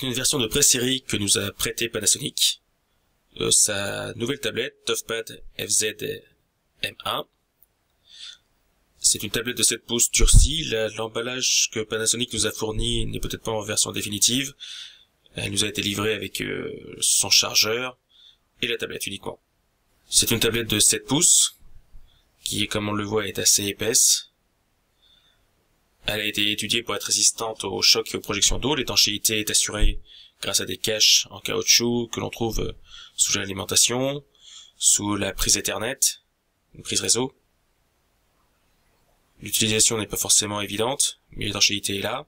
une version de pré-série que nous a prêté Panasonic. Sa nouvelle tablette ToughPad FZ M1. C'est une tablette de 7 pouces durcie. L'emballage que Panasonic nous a fourni n'est peut-être pas en version définitive. Elle nous a été livrée avec son chargeur et la tablette uniquement. C'est une tablette de 7 pouces qui, comme on le voit, est assez épaisse. Elle a été étudiée pour être résistante aux chocs et aux projections d'eau. L'étanchéité est assurée grâce à des caches en caoutchouc que l'on trouve sous l'alimentation, sous la prise Ethernet, une prise réseau. L'utilisation n'est pas forcément évidente, mais l'étanchéité est là.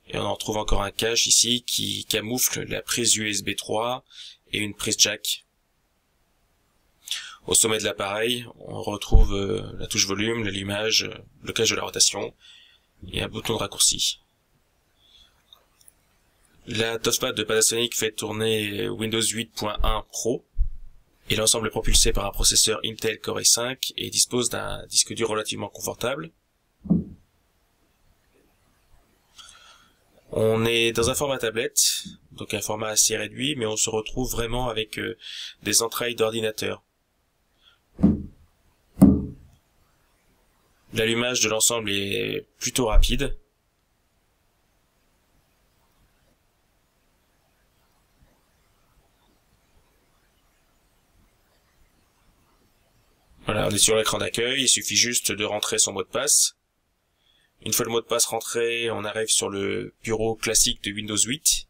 Et on en trouve encore un cache ici qui camoufle la prise USB 3 et une prise jack. Au sommet de l'appareil, on retrouve la touche volume, l'allumage, le blocage de la rotation et un bouton de raccourci. La ToughPad de Panasonic fait tourner Windows 8.1 Pro et l'ensemble est propulsé par un processeur Intel Core i5 et dispose d'un disque dur relativement confortable. On est dans un format tablette, donc un format assez réduit, mais on se retrouve vraiment avec des entrailles d'ordinateur. L'allumage de l'ensemble est plutôt rapide. Voilà, on est sur l'écran d'accueil, il suffit juste de rentrer son mot de passe. Une fois le mot de passe rentré, on arrive sur le bureau classique de Windows 8.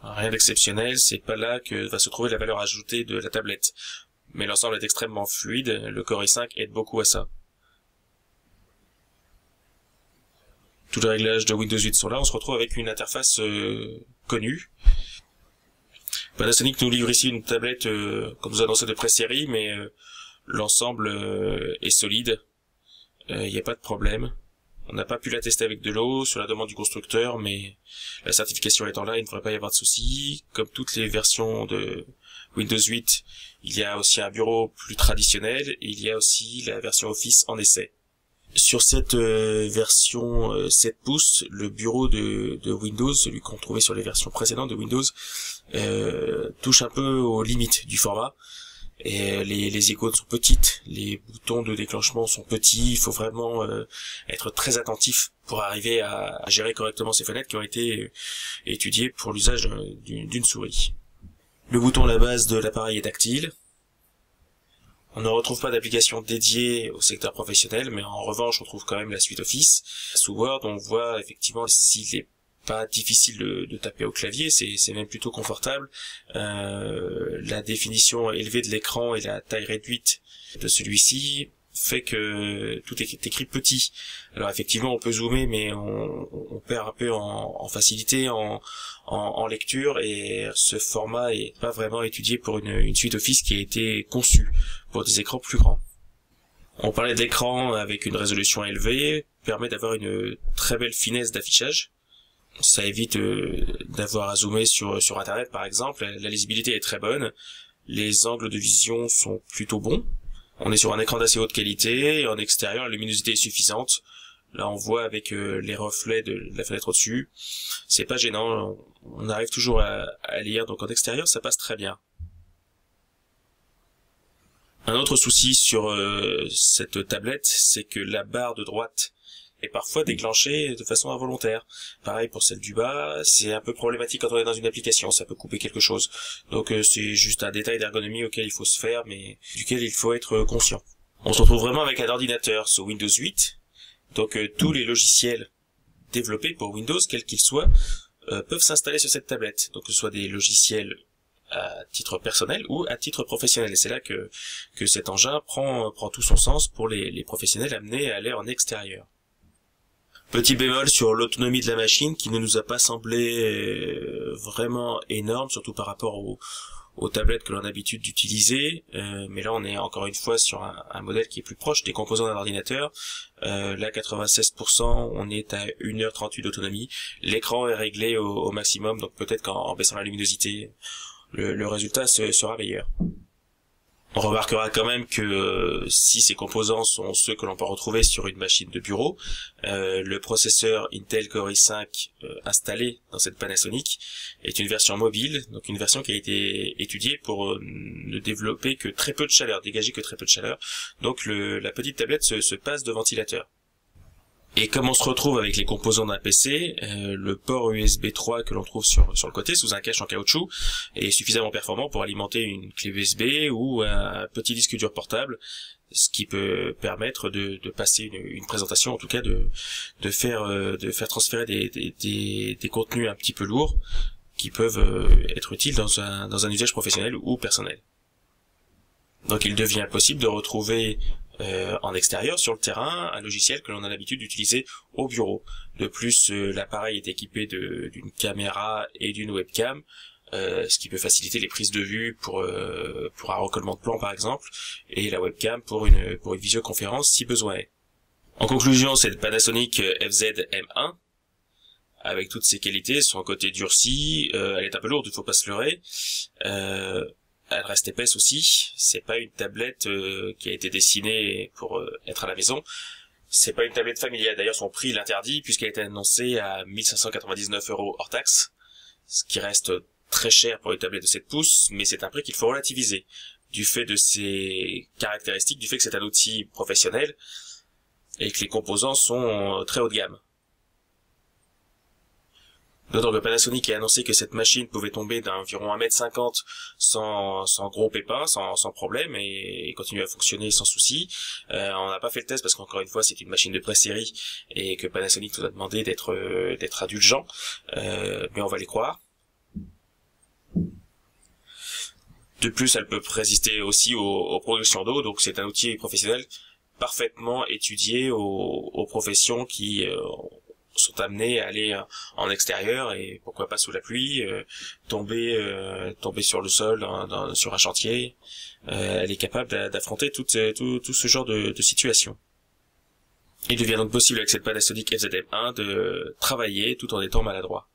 Rien d'exceptionnel, c'est pas là que va se trouver la valeur ajoutée de la tablette. Mais l'ensemble est extrêmement fluide, le Core i5 aide beaucoup à ça. Tous les réglages de Windows 8 sont là, on se retrouve avec une interface connue. Panasonic nous livre ici une tablette, comme nous annoncé, de pré-série, mais l'ensemble est solide. Il n'y a pas de problème. On n'a pas pu la tester avec de l'eau sur la demande du constructeur, mais la certification étant là, il ne devrait pas y avoir de soucis. Comme toutes les versions de Windows 8, il y a aussi un bureau plus traditionnel, et il y a aussi la version Office en essai. Sur cette version 7 pouces, le bureau de Windows, celui qu'on trouvait sur les versions précédentes de Windows, touche un peu aux limites du format. Et les icônes sont petites, les boutons de déclenchement sont petits, il faut vraiment être très attentif pour arriver à gérer correctement ces fenêtres qui ont été étudiées pour l'usage d'une souris. Le bouton à la base de l'appareil est tactile. On ne retrouve pas d'application dédiée au secteur professionnel, mais en revanche on trouve quand même la suite Office. Sous Word, on voit effectivement s'il est pas difficile de taper au clavier, c'est même plutôt confortable. La définition élevée de l'écran et la taille réduite de celui-ci fait que tout est écrit petit. Alors effectivement on peut zoomer, mais on perd un peu en facilité, en lecture, et ce format est pas vraiment étudié pour une suite Office qui a été conçue pour des écrans plus grands. On parlait d'écran avec une résolution élevée, permet d'avoir une très belle finesse d'affichage. Ça évite d'avoir à zoomer sur internet par exemple. La lisibilité est très bonne, les angles de vision sont plutôt bons. On est sur un écran d'assez haute qualité, et en extérieur la luminosité est suffisante. Là on voit avec les reflets de la fenêtre au-dessus, c'est pas gênant, on arrive toujours à lire, donc en extérieur ça passe très bien. Un autre souci sur cette tablette, c'est que la barre de droite est parfois déclenchée de façon involontaire. Pareil pour celle du bas, c'est un peu problématique quand on est dans une application, ça peut couper quelque chose. Donc c'est juste un détail d'ergonomie auquel il faut se faire, mais duquel il faut être conscient. On se retrouve vraiment avec un ordinateur sous Windows 8, donc tous les logiciels développés pour Windows, quels qu'ils soient, peuvent s'installer sur cette tablette. Donc que ce soit des logiciels à titre personnel ou à titre professionnel. Et c'est là que cet engin prend tout son sens pour les professionnels amenés à aller en extérieur. Petit bémol sur l'autonomie de la machine qui ne nous a pas semblé vraiment énorme, surtout par rapport aux tablettes que l'on a l'habitude d'utiliser. Mais là on est encore une fois sur un modèle qui est plus proche des composants d'un ordinateur. Là 96%, on est à 1h38 d'autonomie. L'écran est réglé au maximum, donc peut-être qu'en baissant la luminosité, le résultat sera meilleur. On remarquera quand même que si ces composants sont ceux que l'on peut retrouver sur une machine de bureau, le processeur Intel Core i5 installé dans cette Panasonic est une version mobile, donc une version qui a été étudiée pour ne développer que très peu de chaleur, dégager que très peu de chaleur. Donc la petite tablette se passe de ventilateur. Et comme on se retrouve avec les composants d'un PC, le port USB 3 que l'on trouve sur le côté sous un cache en caoutchouc est suffisamment performant pour alimenter une clé USB ou un petit disque dur portable, ce qui peut permettre de passer une présentation, en tout cas de faire transférer des contenus un petit peu lourds qui peuvent être utiles dans un usage professionnel ou personnel. Donc il devient possible de retrouver en extérieur, sur le terrain, un logiciel que l'on a l'habitude d'utiliser au bureau. De plus, l'appareil est équipé d'une caméra et d'une webcam, ce qui peut faciliter les prises de vue pour un recollement de plan par exemple, et la webcam pour une visioconférence si besoin est. En conclusion, cette Panasonic FZ M1, avec toutes ses qualités, son côté durci, elle est un peu lourde, il faut pas se leurrer, elle reste épaisse aussi, c'est pas une tablette qui a été dessinée pour être à la maison, c'est pas une tablette familiale, d'ailleurs son prix l'interdit puisqu'elle a été annoncée à 1599 € hors taxe, ce qui reste très cher pour une tablette de 7 pouces, mais c'est un prix qu'il faut relativiser, du fait de ses caractéristiques, du fait que c'est un outil professionnel, et que les composants sont très haut de gamme. D'autant que Panasonic a annoncé que cette machine pouvait tomber d'environ 1,50 m sans gros pépins, sans problème, et continuer à fonctionner sans souci. On n'a pas fait le test parce qu'encore une fois c'est une machine de pré-série et que Panasonic nous a demandé d'être indulgent, mais on va les croire. De plus, elle peut résister aussi aux progressions d'eau, donc c'est un outil professionnel parfaitement étudié aux professions qui sont amenés à aller en extérieur et pourquoi pas sous la pluie, tomber sur le sol sur un chantier. Elle est capable d'affronter tout ce genre de situation. Il devient donc possible avec cette Panasonic FZ M1 de travailler tout en étant maladroit.